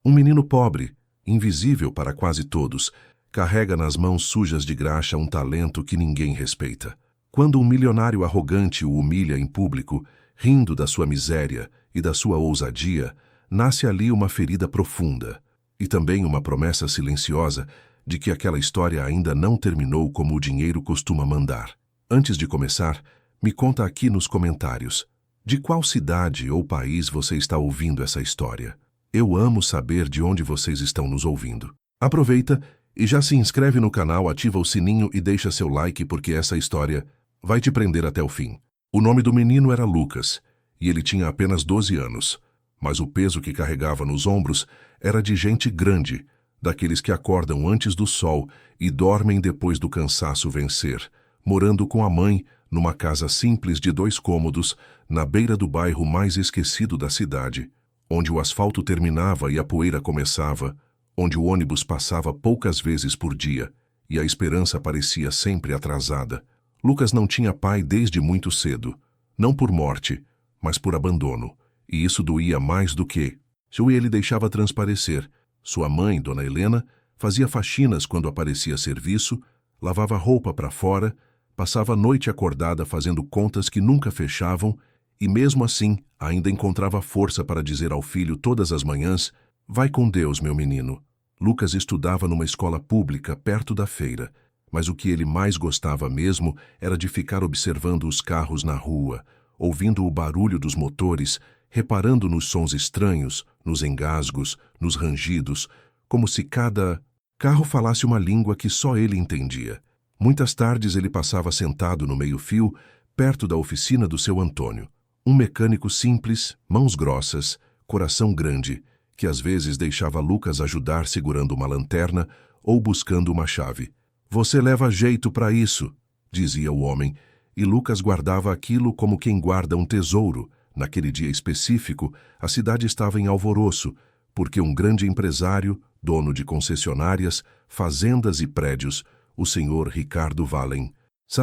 Um menino pobre, invisível para quase todos, carrega nas mãos sujas de graxa um talento que ninguém respeita. Quando um milionário arrogante o humilha em público, rindo da sua miséria e da sua ousadia, nasce ali uma ferida profunda e também uma promessa silenciosa de que aquela história ainda não terminou como o dinheiro costuma mandar. Antes de começar, me conta aqui nos comentários, de qual cidade ou país você está ouvindo essa história? Eu amo saber de onde vocês estão nos ouvindo. Aproveita e já se inscreve no canal, ativa o sininho e deixa seu like porque essa história vai te prender até o fim. O nome do menino era Lucas e ele tinha apenas 12 anos, mas o peso que carregava nos ombros era de gente grande, daqueles que acordam antes do sol e dormem depois do cansaço vencer, morando com a mãe numa casa simples de 2 cômodos na beira do bairro mais esquecido da cidade, onde o asfalto terminava e a poeira começava, onde o ônibus passava poucas vezes por dia e a esperança parecia sempre atrasada. Lucas não tinha pai desde muito cedo, não por morte, mas por abandono, e isso doía mais do que ele deixava transparecer. Sua mãe, Dona Helena, fazia faxinas quando aparecia serviço, lavava roupa para fora, passava a noite acordada fazendo contas que nunca fechavam e, mesmo assim, ainda encontrava força para dizer ao filho todas as manhãs: "Vai com Deus, meu menino." Lucas estudava numa escola pública perto da feira, mas o que ele mais gostava mesmo era de ficar observando os carros na rua, ouvindo o barulho dos motores, reparando nos sons estranhos, nos engasgos, nos rangidos, como se cada carro falasse uma língua que só ele entendia. Muitas tardes ele passava sentado no meio-fio, perto da oficina do seu Antônio. Um mecânico simples, mãos grossas, coração grande, que às vezes deixava Lucas ajudar segurando uma lanterna ou buscando uma chave. "Você leva jeito para isso", dizia o homem, e Lucas guardava aquilo como quem guarda um tesouro. Naquele dia específico, a cidade estava em alvoroço, porque um grande empresário, dono de concessionárias, fazendas e prédios, o senhor Ricardo Wallen,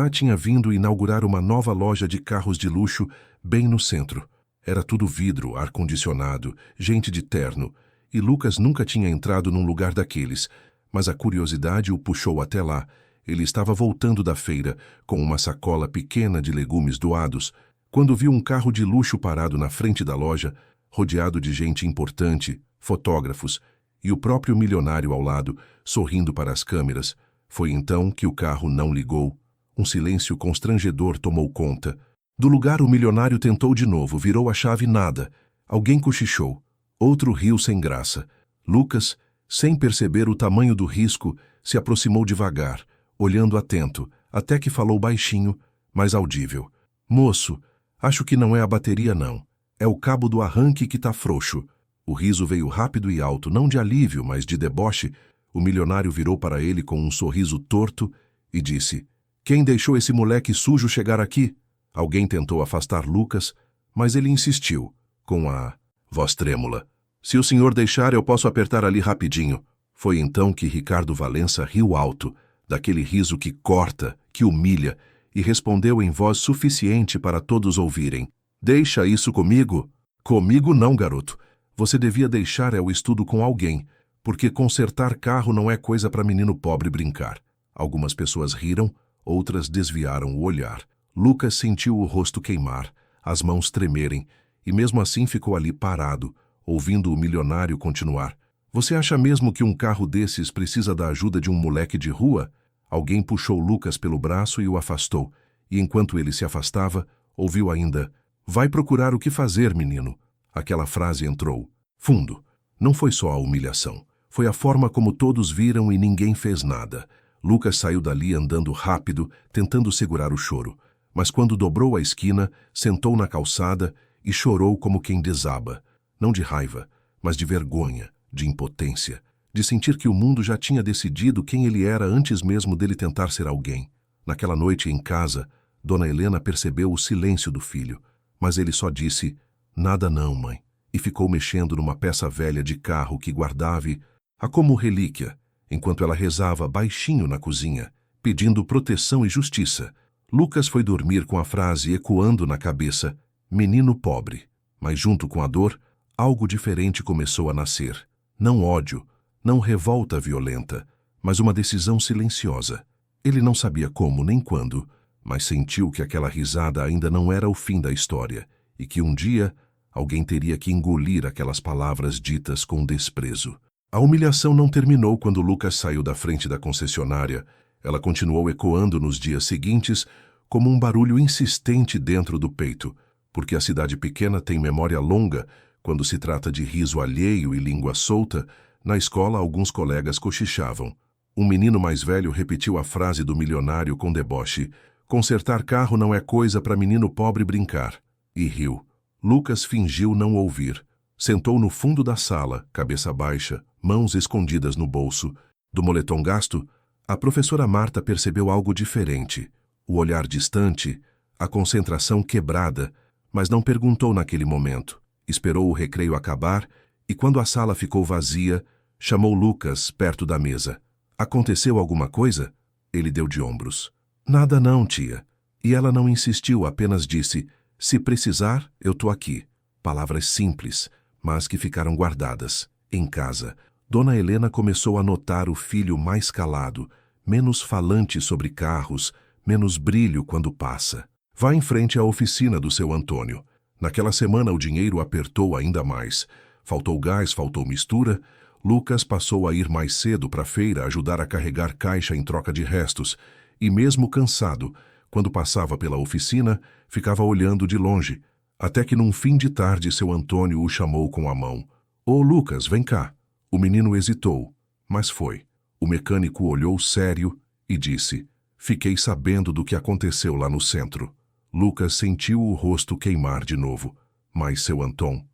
tinha vindo inaugurar uma nova loja de carros de luxo bem no centro. Era tudo vidro, ar-condicionado, gente de terno, e Lucas nunca tinha entrado num lugar daqueles, mas a curiosidade o puxou até lá. Ele estava voltando da feira, com uma sacola pequena de legumes doados, quando viu um carro de luxo parado na frente da loja, rodeado de gente importante, fotógrafos, e o próprio milionário ao lado, sorrindo para as câmeras. Foi então que o carro não ligou. Um silêncio constrangedor tomou conta. Do lugar o milionário tentou de novo, virou a chave, nada. Alguém cochichou. Outro riu sem graça. Lucas, sem perceber o tamanho do risco, se aproximou devagar, olhando atento, até que falou baixinho, mas audível: "Moço, acho que não é a bateria não. É o cabo do arranque que tá frouxo." O riso veio rápido e alto, não de alívio, mas de deboche. O milionário virou para ele com um sorriso torto e disse: "Quem deixou esse moleque sujo chegar aqui?" Alguém tentou afastar Lucas, mas ele insistiu, com a voz trêmula: "Se o senhor deixar, eu posso apertar ali rapidinho." Foi então que Ricardo Valença riu alto, daquele riso que corta, que humilha, e respondeu em voz suficiente para todos ouvirem: "Deixa isso comigo?" "Comigo não, garoto. Você devia deixar o estudo com alguém, porque consertar carro não é coisa para menino pobre brincar." Algumas pessoas riram, outras desviaram o olhar. Lucas sentiu o rosto queimar, as mãos tremerem, e mesmo assim ficou ali parado, ouvindo o milionário continuar: "Você acha mesmo que um carro desses precisa da ajuda de um moleque de rua?" Alguém puxou Lucas pelo braço e o afastou, e enquanto ele se afastava, ouviu ainda: "Vai procurar o que fazer, menino." Aquela frase entrou fundo. Não foi só a humilhação, foi a forma como todos viram e ninguém fez nada. Lucas saiu dali andando rápido, tentando segurar o choro, mas quando dobrou a esquina, sentou na calçada e chorou como quem desaba, não de raiva, mas de vergonha, de impotência, de sentir que o mundo já tinha decidido quem ele era antes mesmo dele tentar ser alguém. Naquela noite em casa, Dona Helena percebeu o silêncio do filho, mas ele só disse: "Nada não, mãe", e ficou mexendo numa peça velha de carro que guardava a como relíquia, enquanto ela rezava baixinho na cozinha, pedindo proteção e justiça. Lucas foi dormir com a frase ecoando na cabeça: "Menino pobre." Mas junto com a dor, algo diferente começou a nascer. Não ódio, não revolta violenta, mas uma decisão silenciosa. Ele não sabia como nem quando, mas sentiu que aquela risada ainda não era o fim da história e que um dia alguém teria que engolir aquelas palavras ditas com desprezo. A humilhação não terminou quando Lucas saiu da frente da concessionária. Ela continuou ecoando nos dias seguintes como um barulho insistente dentro do peito, porque a cidade pequena tem memória longa quando se trata de riso alheio e língua solta. Na escola, alguns colegas cochichavam. Um menino mais velho repetiu a frase do milionário com deboche: "Consertar carro não é coisa para menino pobre brincar", e riu. Lucas fingiu não ouvir. Sentou no fundo da sala, cabeça baixa, mãos escondidas no bolso. Do moletom gasto, a professora Marta percebeu algo diferente. O olhar distante, a concentração quebrada, mas não perguntou naquele momento. Esperou o recreio acabar e, quando a sala ficou vazia, chamou Lucas perto da mesa. "Aconteceu alguma coisa?" Ele deu de ombros. "Nada não, tia." E ela não insistiu, apenas disse: "Se precisar, eu tô aqui." Palavras simples, mas que ficaram guardadas. Em casa, Dona Helena começou a notar o filho mais calado, menos falante sobre carros, menos brilho quando passa. Vá em frente à oficina do seu Antônio. Naquela semana o dinheiro apertou ainda mais. Faltou gás, faltou mistura. Lucas passou a ir mais cedo para a feira ajudar a carregar caixa em troca de restos, e mesmo cansado, quando passava pela oficina, ficava olhando de longe, até que num fim de tarde seu Antônio o chamou com a mão. "Ô Lucas, vem cá." O menino hesitou, mas foi. O mecânico olhou sério e disse: "Fiquei sabendo do que aconteceu lá no centro." Lucas sentiu o rosto queimar de novo, mas seu Antônio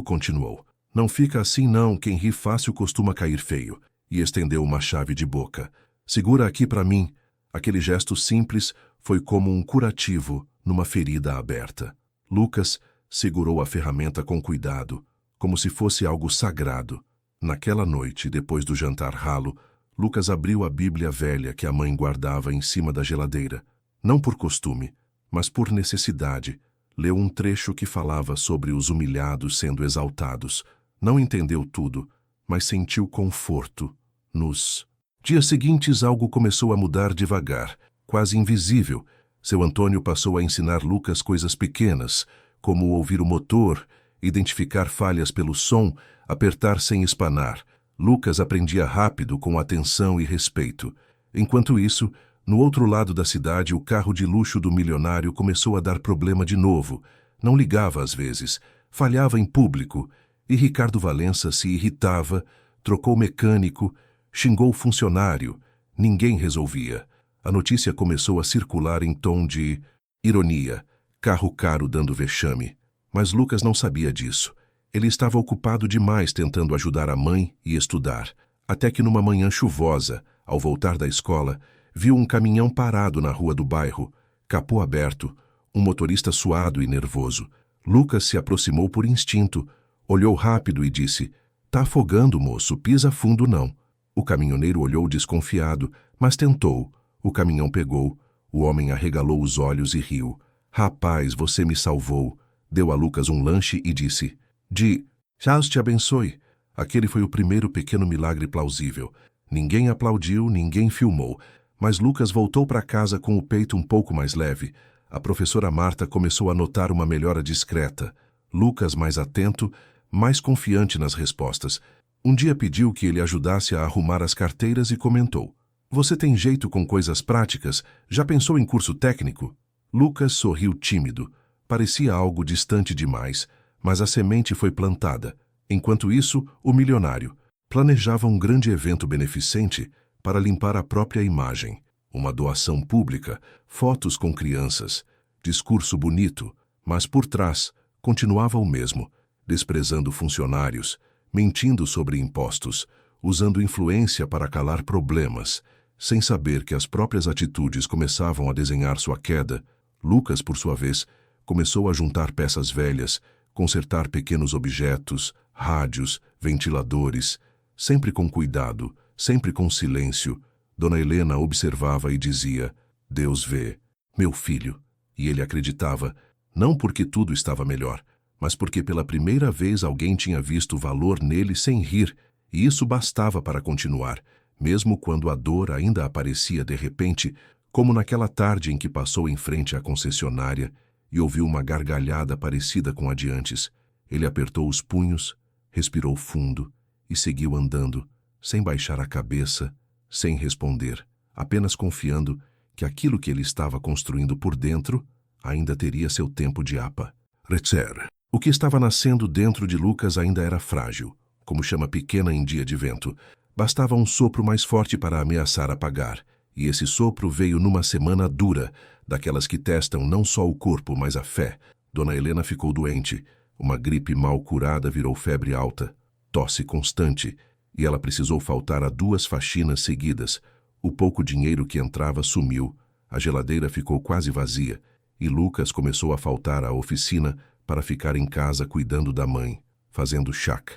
continuou: "Não fica assim não, quem ri fácil costuma cair feio." E estendeu uma chave de boca. "Segura aqui para mim." Aquele gesto simples foi como um curativo numa ferida aberta. Lucas segurou a ferramenta com cuidado, como se fosse algo sagrado. Naquela noite, depois do jantar ralo, Lucas abriu a Bíblia velha que a mãe guardava em cima da geladeira. Não por costume, mas por necessidade. Leu um trecho que falava sobre os humilhados sendo exaltados. Não entendeu tudo, mas sentiu conforto. Nos dias seguintes, algo começou a mudar devagar, quase invisível. Seu Antônio passou a ensinar Lucas coisas pequenas, como ouvir o motor, identificar falhas pelo som, apertar sem espanar. Lucas aprendia rápido, com atenção e respeito. Enquanto isso, no outro lado da cidade, o carro de luxo do milionário começou a dar problema de novo. Não ligava às vezes, falhava em público, e Ricardo Valença se irritava, trocou mecânico, xingou o funcionário. Ninguém resolvia. A notícia começou a circular em tom de ironia: carro caro dando vexame. Mas Lucas não sabia disso. Ele estava ocupado demais tentando ajudar a mãe e estudar, até que numa manhã chuvosa, ao voltar da escola, viu um caminhão parado na rua do bairro, capô aberto, um motorista suado e nervoso. Lucas se aproximou por instinto, olhou rápido e disse: "Tá afogando, moço, pisa fundo não." O caminhoneiro olhou desconfiado, mas tentou. O caminhão pegou. O homem arregalou os olhos e riu. "Rapaz, você me salvou." Deu a Lucas um lanche e disse: "Deus te abençoe." Aquele foi o primeiro pequeno milagre plausível. Ninguém aplaudiu, ninguém filmou, mas Lucas voltou para casa com o peito um pouco mais leve. A professora Marta começou a notar uma melhora discreta. Lucas, mais atento, mais confiante nas respostas. Um dia pediu que ele ajudasse a arrumar as carteiras e comentou: "Você tem jeito com coisas práticas? Já pensou em curso técnico?" Lucas sorriu tímido. Parecia algo distante demais, mas a semente foi plantada. Enquanto isso, o milionário planejava um grande evento beneficente para limpar a própria imagem. Uma doação pública, fotos com crianças, discurso bonito, mas por trás continuava o mesmo, desprezando funcionários, mentindo sobre impostos, usando influência para calar problemas, sem saber que as próprias atitudes começavam a desenhar sua queda. Lucas, por sua vez, começou a juntar peças velhas, consertar pequenos objetos, rádios, ventiladores, sempre com cuidado, sempre com silêncio. Dona Helena observava e dizia: "Deus vê, meu filho." E ele acreditava, não porque tudo estava melhor, mas porque pela primeira vez alguém tinha visto valor nele sem rir, e isso bastava para continuar, mesmo quando a dor ainda aparecia de repente, como naquela tarde em que passou em frente à concessionária e ouviu uma gargalhada parecida com a de antes. Ele apertou os punhos, respirou fundo e seguiu andando, sem baixar a cabeça, sem responder, apenas confiando que aquilo que ele estava construindo por dentro ainda teria seu tempo de apa. Retzer. O que estava nascendo dentro de Lucas ainda era frágil, como chama pequena em dia de vento. Bastava um sopro mais forte para ameaçar apagar, e esse sopro veio numa semana dura, daquelas que testam não só o corpo, mas a fé. Dona Helena ficou doente. Uma gripe mal curada virou febre alta, tosse constante, e ela precisou faltar a 2 faxinas seguidas. O pouco dinheiro que entrava sumiu, a geladeira ficou quase vazia, e Lucas começou a faltar à oficina para ficar em casa cuidando da mãe, fazendo chac,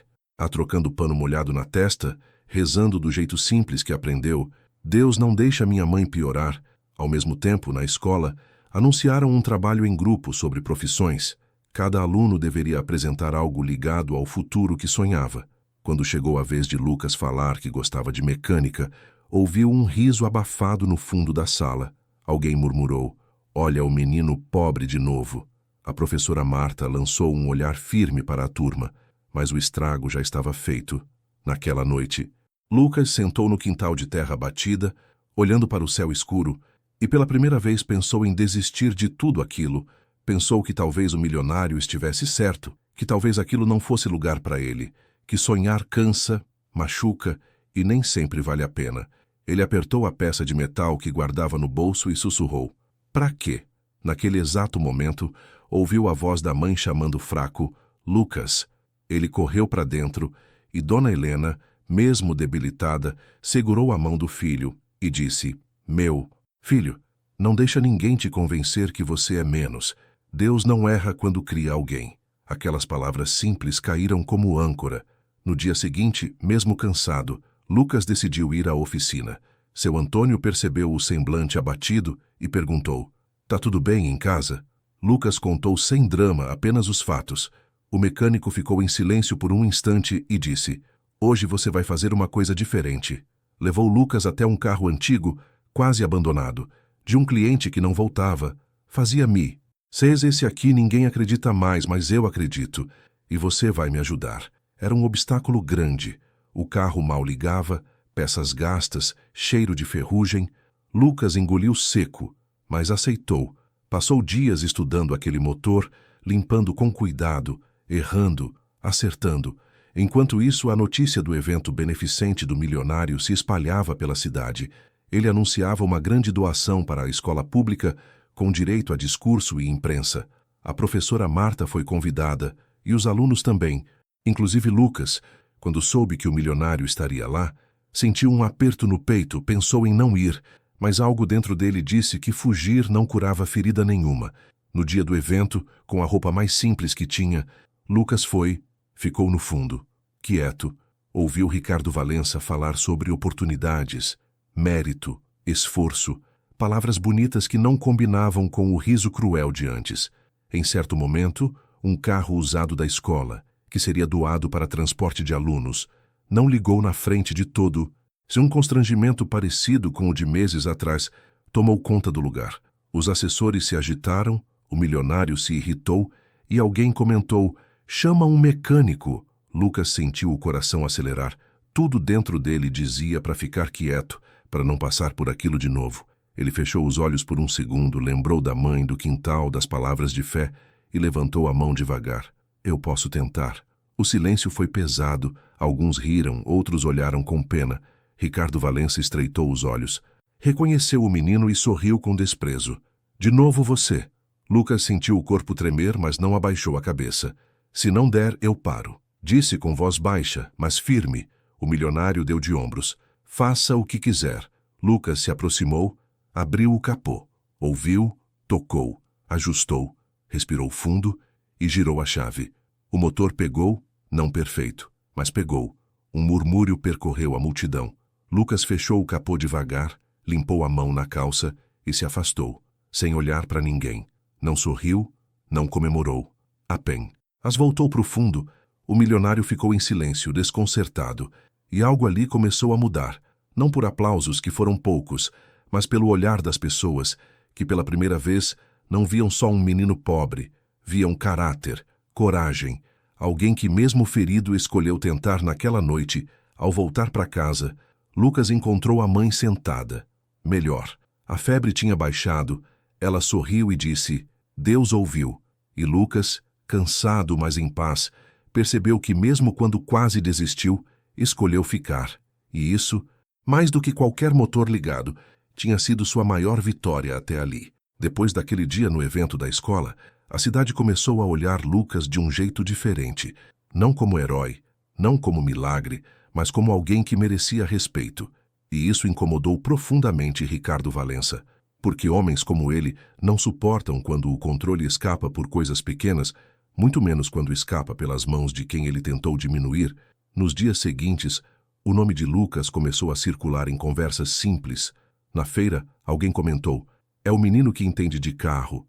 trocando pano molhado na testa, rezando do jeito simples que aprendeu: Deus não deixa minha mãe piorar. Ao mesmo tempo, na escola, anunciaram um trabalho em grupo sobre profissões. Cada aluno deveria apresentar algo ligado ao futuro que sonhava. Quando chegou a vez de Lucas falar que gostava de mecânica, ouviu um riso abafado no fundo da sala. Alguém murmurou: "Olha o menino pobre de novo." A professora Marta lançou um olhar firme para a turma, mas o estrago já estava feito. Naquela noite, Lucas sentou no quintal de terra batida, olhando para o céu escuro, e pela primeira vez pensou em desistir de tudo aquilo. Pensou que talvez o milionário estivesse certo, que talvez aquilo não fosse lugar para ele, que sonhar cansa, machuca e nem sempre vale a pena. Ele apertou a peça de metal que guardava no bolso e sussurrou: "Pra quê?" Naquele exato momento, ouviu a voz da mãe chamando fraco: "Lucas." Ele correu para dentro e Dona Helena, mesmo debilitada, segurou a mão do filho e disse: "Meu filho, não deixa ninguém te convencer que você é menos. Deus não erra quando cria alguém." Aquelas palavras simples caíram como âncora. No dia seguinte, mesmo cansado, Lucas decidiu ir à oficina. Seu Antônio percebeu o semblante abatido e perguntou: "Tá tudo bem em casa?" Lucas contou sem drama apenas os fatos. O mecânico ficou em silêncio por um instante e disse: "Hoje você vai fazer uma coisa diferente." Levou Lucas até um carro antigo, quase abandonado, de um cliente que não voltava. Fazia-me: "Seis, esse aqui ninguém acredita mais, mas eu acredito. E você vai me ajudar." Era um obstáculo grande. O carro mal ligava, peças gastas, cheiro de ferrugem. Lucas engoliu seco, mas aceitou. Passou dias estudando aquele motor, limpando com cuidado, errando, acertando. Enquanto isso, a notícia do evento beneficente do milionário se espalhava pela cidade. Ele anunciava uma grande doação para a escola pública, com direito a discurso e imprensa. A professora Marta foi convidada, e os alunos também, inclusive Lucas. Quando soube que o milionário estaria lá, sentiu um aperto no peito, pensou em não ir, mas algo dentro dele disse que fugir não curava ferida nenhuma. No dia do evento, com a roupa mais simples que tinha, Lucas foi, ficou no fundo, quieto, ouviu Ricardo Valença falar sobre oportunidades, mérito, esforço, palavras bonitas que não combinavam com o riso cruel de antes. Em certo momento, um carro usado da escola, que seria doado para transporte de alunos, não ligou na frente de todo. Se um constrangimento parecido com o de meses atrás tomou conta do lugar. Os assessores se agitaram, o milionário se irritou e alguém comentou: "Chama um mecânico." Lucas sentiu o coração acelerar. Tudo dentro dele dizia para ficar quieto, para não passar por aquilo de novo. Ele fechou os olhos por um segundo, lembrou da mãe, do quintal, das palavras de fé e levantou a mão devagar. "Eu posso tentar." O silêncio foi pesado, alguns riram, outros olharam com pena. Ricardo Valença estreitou os olhos. Reconheceu o menino e sorriu com desprezo. "De novo você." Lucas sentiu o corpo tremer, mas não abaixou a cabeça. "Se não der, eu paro." Disse com voz baixa, mas firme. O milionário deu de ombros. "Faça o que quiser." Lucas se aproximou, abriu o capô. Ouviu, tocou, ajustou, respirou fundo e girou a chave. O motor pegou, não perfeito, mas pegou. Um murmúrio percorreu a multidão. Lucas fechou o capô devagar, limpou a mão na calça e se afastou, sem olhar para ninguém. Não sorriu, não comemorou. Apenas voltou para o fundo. O milionário ficou em silêncio, desconcertado, E algo ali começou a mudar, não por aplausos que foram poucos, mas pelo olhar das pessoas, que pela primeira vez não viam só um menino pobre, viam caráter, coragem, alguém que mesmo ferido escolheu tentar naquela noite. Ao voltar para casa, Lucas encontrou a mãe sentada. Melhor, a febre tinha baixado, ela sorriu e disse: Deus ouviu. E Lucas, cansado mas em paz, percebeu que mesmo quando quase desistiu, escolheu ficar. E isso, mais do que qualquer motor ligado, tinha sido sua maior vitória até ali. Depois daquele dia no evento da escola, a cidade começou a olhar Lucas de um jeito diferente, não como herói, não como milagre, mas como alguém que merecia respeito. E isso incomodou profundamente Ricardo Valença, porque homens como ele não suportam quando o controle escapa por coisas pequenas, muito menos quando escapa pelas mãos de quem ele tentou diminuir. Nos dias seguintes, o nome de Lucas começou a circular em conversas simples. Na feira, alguém comentou: é o menino que entende de carro.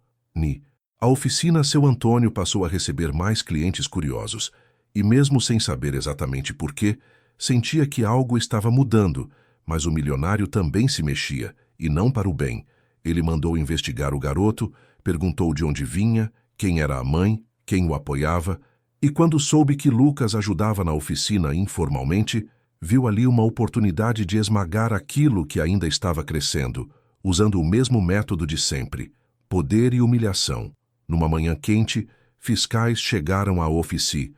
A oficina Seu Antônio passou a receber mais clientes curiosos, e mesmo sem saber exatamente por quê, sentia que algo estava mudando, mas o milionário também se mexia, e não para o bem. Ele mandou investigar o garoto, perguntou de onde vinha, quem era a mãe, quem o apoiava, e quando soube que Lucas ajudava na oficina informalmente, viu ali uma oportunidade de esmagar aquilo que ainda estava crescendo, usando o mesmo método de sempre: poder e humilhação. Numa manhã quente, fiscais chegaram à oficina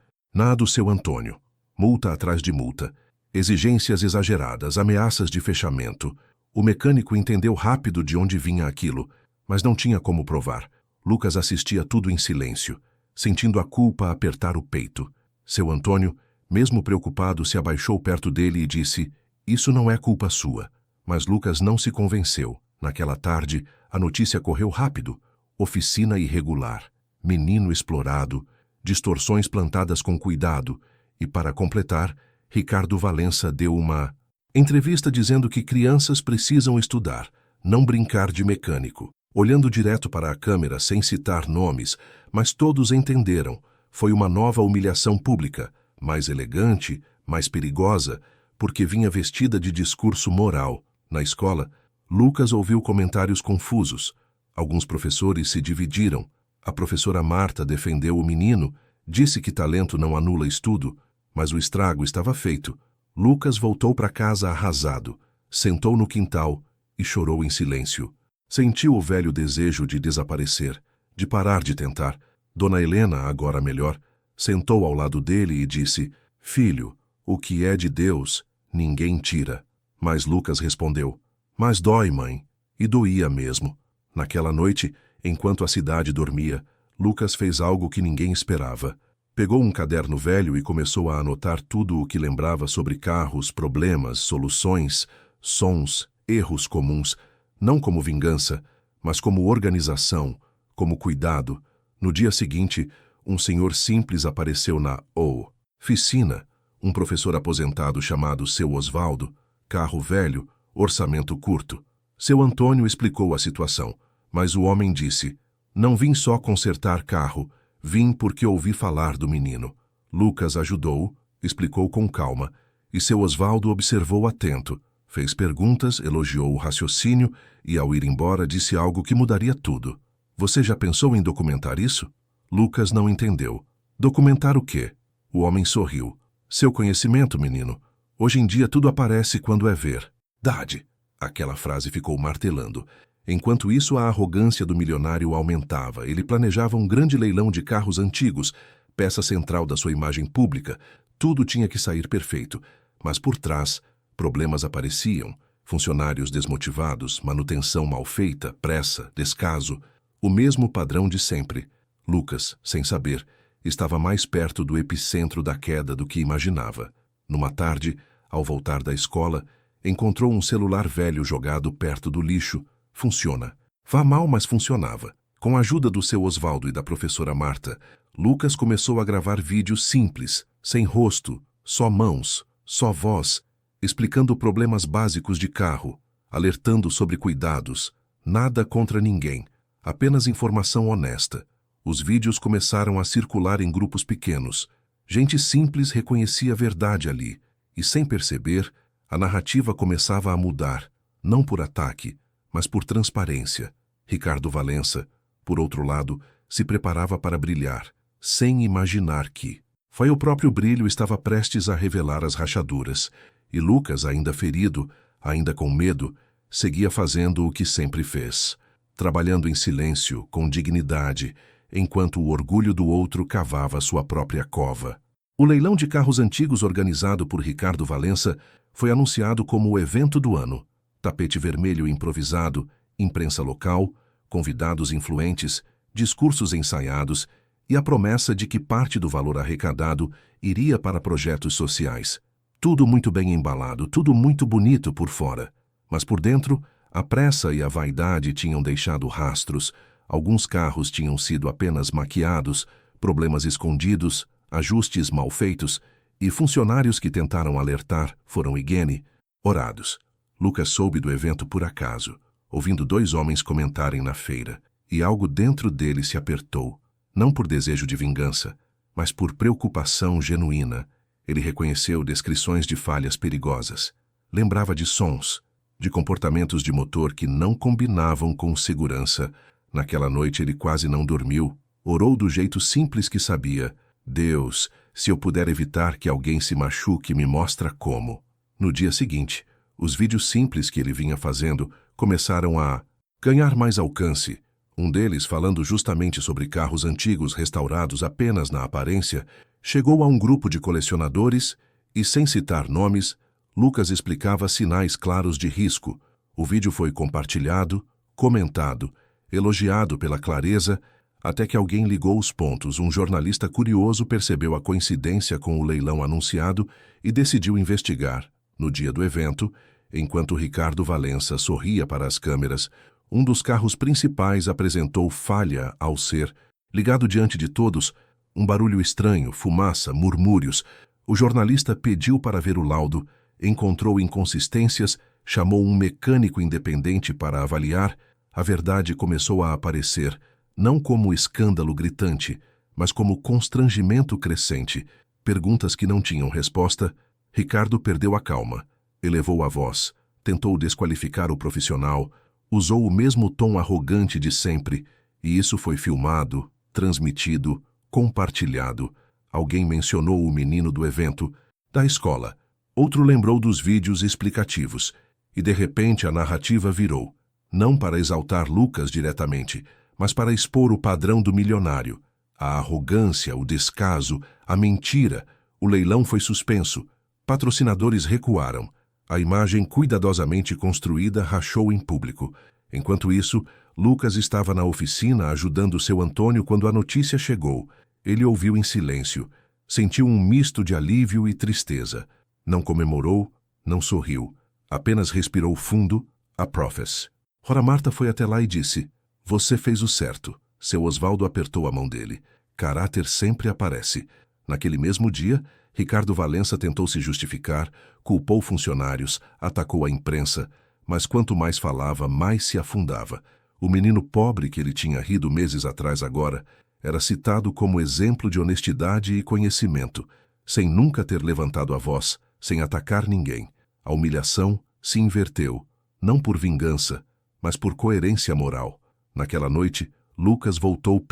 do Seu Antônio. Multa atrás de multa, exigências exageradas, ameaças de fechamento. O mecânico entendeu rápido de onde vinha aquilo, mas não tinha como provar. Lucas assistia tudo em silêncio, sentindo a culpa apertar o peito. Seu Antônio, mesmo preocupado, se abaixou perto dele e disse: isso não é culpa sua. Mas Lucas não se convenceu. Naquela tarde, a notícia correu rápido: oficina irregular, menino explorado, distorções plantadas com cuidado. E para completar, Ricardo Valença deu uma entrevista dizendo que crianças precisam estudar, não brincar de mecânico. Olhando direto para a câmera sem citar nomes, mas todos entenderam. Foi uma nova humilhação pública, mais elegante, mais perigosa, porque vinha vestida de discurso moral. Na escola, Lucas ouviu comentários confusos. Alguns professores se dividiram. A professora Marta defendeu o menino, disse que talento não anula estudo, mas o estrago estava feito. Lucas voltou para casa arrasado, sentou no quintal e chorou em silêncio. Sentiu o velho desejo de desaparecer, de parar de tentar. Dona Helena, agora melhor, sentou ao lado dele e disse: filho, o que é de Deus, ninguém tira. Mas Lucas respondeu: mas dói, mãe. E doía mesmo. Naquela noite, enquanto a cidade dormia, Lucas fez algo que ninguém esperava. Pegou um caderno velho e começou a anotar tudo o que lembrava sobre carros, problemas, soluções, sons, erros comuns, não como vingança, mas como organização, como cuidado. No dia seguinte, um senhor simples apareceu na oficina, um professor aposentado chamado Seu Osvaldo, carro velho, orçamento curto. Seu Antônio explicou a situação, mas o homem disse: não vim só consertar carro, vim porque ouvi falar do menino. Lucas ajudou-o, explicou com calma, e Seu Osvaldo observou atento, fez perguntas, elogiou o raciocínio e, ao ir embora, disse algo que mudaria tudo. Você já pensou em documentar isso? Lucas não entendeu. Documentar o quê? O homem sorriu. Seu conhecimento, menino. Hoje em dia tudo aparece quando é verdade. Aquela frase ficou martelando. Enquanto isso, a arrogância do milionário aumentava. Ele planejava um grande leilão de carros antigos, peça central da sua imagem pública. Tudo tinha que sair perfeito. Mas por trás, problemas apareciam. Funcionários desmotivados, manutenção mal feita, pressa, descaso. O mesmo padrão de sempre. Lucas, sem saber, estava mais perto do epicentro da queda do que imaginava. Numa tarde, ao voltar da escola, encontrou um celular velho jogado perto do lixo. Funciona. Vá mal, mas funcionava. Com a ajuda do Seu Osvaldo e da professora Marta, Lucas começou a gravar vídeos simples, sem rosto, só mãos, só voz, explicando problemas básicos de carro, alertando sobre cuidados, nada contra ninguém, apenas informação honesta. Os vídeos começaram a circular em grupos pequenos. Gente simples reconhecia a verdade ali. E sem perceber, a narrativa começava a mudar, não por ataque, mas por transparência. Ricardo Valença, por outro lado, se preparava para brilhar, sem imaginar que... Foi o próprio brilho estava prestes a revelar as rachaduras, e Lucas, ainda ferido, ainda com medo, seguia fazendo o que sempre fez, trabalhando em silêncio, com dignidade, enquanto o orgulho do outro cavava sua própria cova. O leilão de carros antigos organizado por Ricardo Valença foi anunciado como o evento do ano. Tapete vermelho improvisado, imprensa local, convidados influentes, discursos ensaiados e a promessa de que parte do valor arrecadado iria para projetos sociais. Tudo muito bem embalado, tudo muito bonito por fora. Mas por dentro, a pressa e a vaidade tinham deixado rastros, alguns carros tinham sido apenas maquiados, problemas escondidos, ajustes mal feitos, e funcionários que tentaram alertar foram ignorados. Lucas soube do evento por acaso, ouvindo dois homens comentarem na feira, e algo dentro dele se apertou, não por desejo de vingança, mas por preocupação genuína. Ele reconheceu descrições de falhas perigosas, lembrava de sons, de comportamentos de motor que não combinavam com segurança. Naquela noite ele quase não dormiu, orou do jeito simples que sabia. Deus, se eu puder evitar que alguém se machuque, me mostra como. No dia seguinte, os vídeos simples que ele vinha fazendo começaram a ganhar mais alcance. Um deles, falando justamente sobre carros antigos restaurados apenas na aparência, chegou a um grupo de colecionadores e, sem citar nomes, Lucas explicava sinais claros de risco. O vídeo foi compartilhado, comentado, elogiado pela clareza, até que alguém ligou os pontos. Um jornalista curioso percebeu a coincidência com o leilão anunciado e decidiu investigar. No dia do evento, enquanto Ricardo Valença sorria para as câmeras, um dos carros principais apresentou falha ao ser, ligado diante de todos, um barulho estranho, fumaça, murmúrios. O jornalista pediu para ver o laudo, encontrou inconsistências, chamou um mecânico independente para avaliar. A verdade começou a aparecer, não como escândalo gritante, mas como constrangimento crescente, perguntas que não tinham resposta. Ricardo perdeu a calma, elevou a voz, tentou desqualificar o profissional, usou o mesmo tom arrogante de sempre, e isso foi filmado, transmitido, compartilhado. Alguém mencionou o menino do evento, da escola. Outro lembrou dos vídeos explicativos, e de repente a narrativa virou, não para exaltar Lucas diretamente, mas para expor o padrão do milionário, a arrogância, o descaso, a mentira. O leilão foi suspenso, patrocinadores recuaram. A imagem cuidadosamente construída rachou em público. Enquanto isso, Lucas estava na oficina ajudando seu Antônio quando a notícia chegou. Ele ouviu em silêncio. Sentiu um misto de alívio e tristeza. Não comemorou, não sorriu. Apenas respirou fundo, a profess. Rora Marta foi até lá e disse: "Você fez o certo." Seu Osvaldo apertou a mão dele. Caráter sempre aparece. Naquele mesmo dia, Ricardo Valença tentou se justificar, culpou funcionários, atacou a imprensa, mas quanto mais falava, mais se afundava. O menino pobre que ele tinha rido meses atrás agora era citado como exemplo de honestidade e conhecimento, sem nunca ter levantado a voz, sem atacar ninguém. A humilhação se inverteu, não por vingança, mas por coerência moral. Naquela noite, Lucas voltou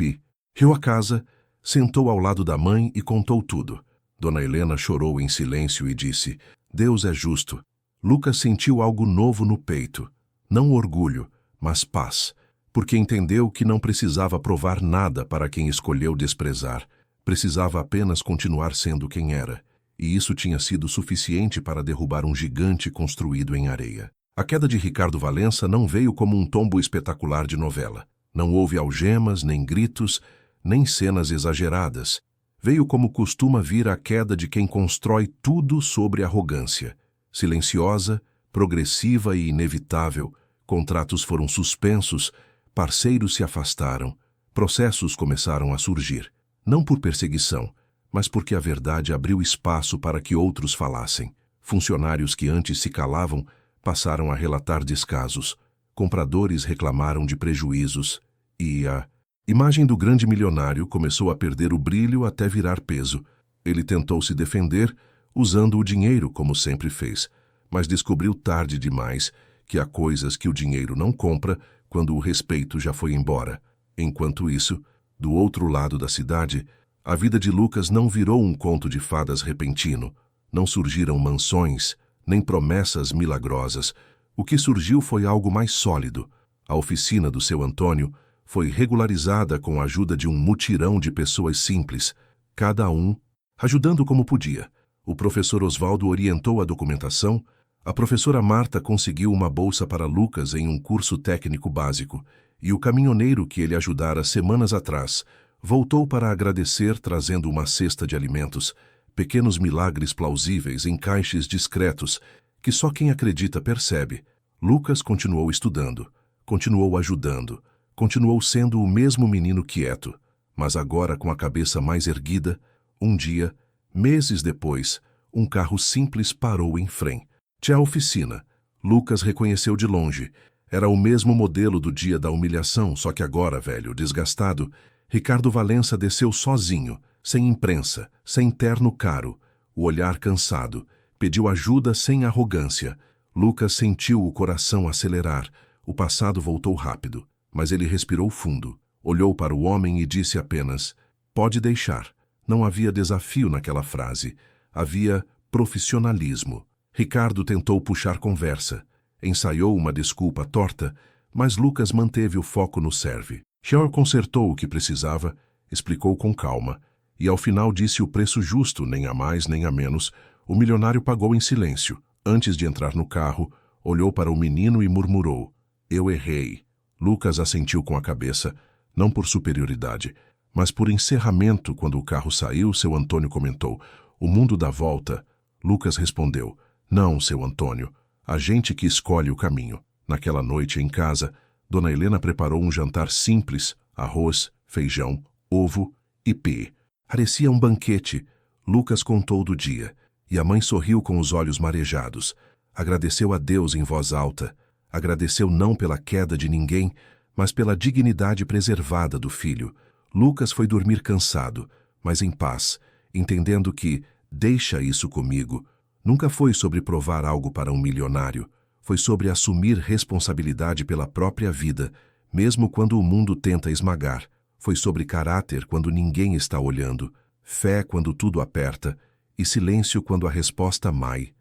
riu a casa, sentou ao lado da mãe e contou tudo. Dona Helena chorou em silêncio e disse: "Deus é justo." Lucas sentiu algo novo no peito. Não orgulho, mas paz, porque entendeu que não precisava provar nada para quem escolheu desprezar. Precisava apenas continuar sendo quem era. E isso tinha sido suficiente para derrubar um gigante construído em areia. A queda de Ricardo Valença não veio como um tombo espetacular de novela. Não houve algemas, nem gritos, nem cenas exageradas. Veio como costuma vir a queda de quem constrói tudo sobre arrogância. Silenciosa, progressiva e inevitável, contratos foram suspensos, parceiros se afastaram, processos começaram a surgir. Não por perseguição, mas porque a verdade abriu espaço para que outros falassem. Funcionários que antes se calavam passaram a relatar descasos. Compradores reclamaram de prejuízos. E a imagem do grande milionário começou a perder o brilho até virar peso. Ele tentou se defender, usando o dinheiro como sempre fez, mas descobriu tarde demais que há coisas que o dinheiro não compra quando o respeito já foi embora. Enquanto isso, do outro lado da cidade, a vida de Lucas não virou um conto de fadas repentino. Não surgiram mansões, nem promessas milagrosas. O que surgiu foi algo mais sólido. A oficina do seu Antônio foi regularizada com a ajuda de um mutirão de pessoas simples, cada um ajudando como podia. O professor Osvaldo orientou a documentação, a professora Marta conseguiu uma bolsa para Lucas em um curso técnico básico, e o caminhoneiro que ele ajudara semanas atrás voltou para agradecer trazendo uma cesta de alimentos, pequenos milagres plausíveis em caixes discretos que só quem acredita percebe. Lucas continuou estudando, continuou ajudando, continuou sendo o mesmo menino quieto, mas agora com a cabeça mais erguida. Um dia, meses depois, um carro simples parou em frente à oficina. Lucas reconheceu de longe. Era o mesmo modelo do dia da humilhação, só que agora, velho, desgastado, Ricardo Valença desceu sozinho, sem imprensa, sem terno caro, o olhar cansado, pediu ajuda sem arrogância. Lucas sentiu o coração acelerar. O passado voltou rápido, mas ele respirou fundo, olhou para o homem e disse apenas: "Pode deixar." Não havia desafio naquela frase, havia profissionalismo. Ricardo tentou puxar conversa, ensaiou uma desculpa torta, mas Lucas manteve o foco no serve. Xiao consertou o que precisava, explicou com calma, e ao final disse o preço justo, nem a mais nem a menos. O milionário pagou em silêncio. Antes de entrar no carro, olhou para o menino e murmurou: "Eu errei." Lucas assentiu com a cabeça, não por superioridade, mas por encerramento. Quando o carro saiu, seu Antônio comentou: "O mundo dá volta." Lucas respondeu: "Não, seu Antônio, a gente que escolhe o caminho." Naquela noite, em casa, Dona Helena preparou um jantar simples: arroz, feijão, ovo e pê. Parecia um banquete. Lucas contou do dia, e a mãe sorriu com os olhos marejados. Agradeceu a Deus em voz alta. Agradeceu não pela queda de ninguém, mas pela dignidade preservada do filho. Lucas foi dormir cansado, mas em paz, entendendo que "deixa isso comigo" nunca foi sobre provar algo para um milionário. Foi sobre assumir responsabilidade pela própria vida, mesmo quando o mundo tenta esmagar. Foi sobre caráter quando ninguém está olhando, fé quando tudo aperta e silêncio quando a resposta mai.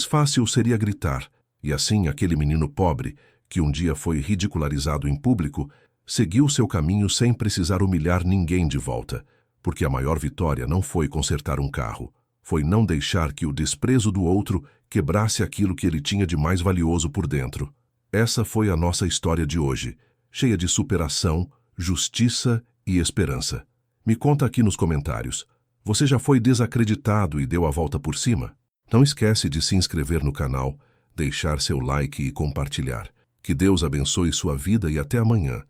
Fácil seria gritar, e assim aquele menino pobre, que um dia foi ridicularizado em público, seguiu seu caminho sem precisar humilhar ninguém de volta, porque a maior vitória não foi consertar um carro, foi não deixar que o desprezo do outro quebrasse aquilo que ele tinha de mais valioso por dentro. Essa foi a nossa história de hoje, cheia de superação, justiça e esperança. Me conta aqui nos comentários, você já foi desacreditado e deu a volta por cima? Não esquece de se inscrever no canal, deixar seu like e compartilhar. Que Deus abençoe sua vida e até amanhã.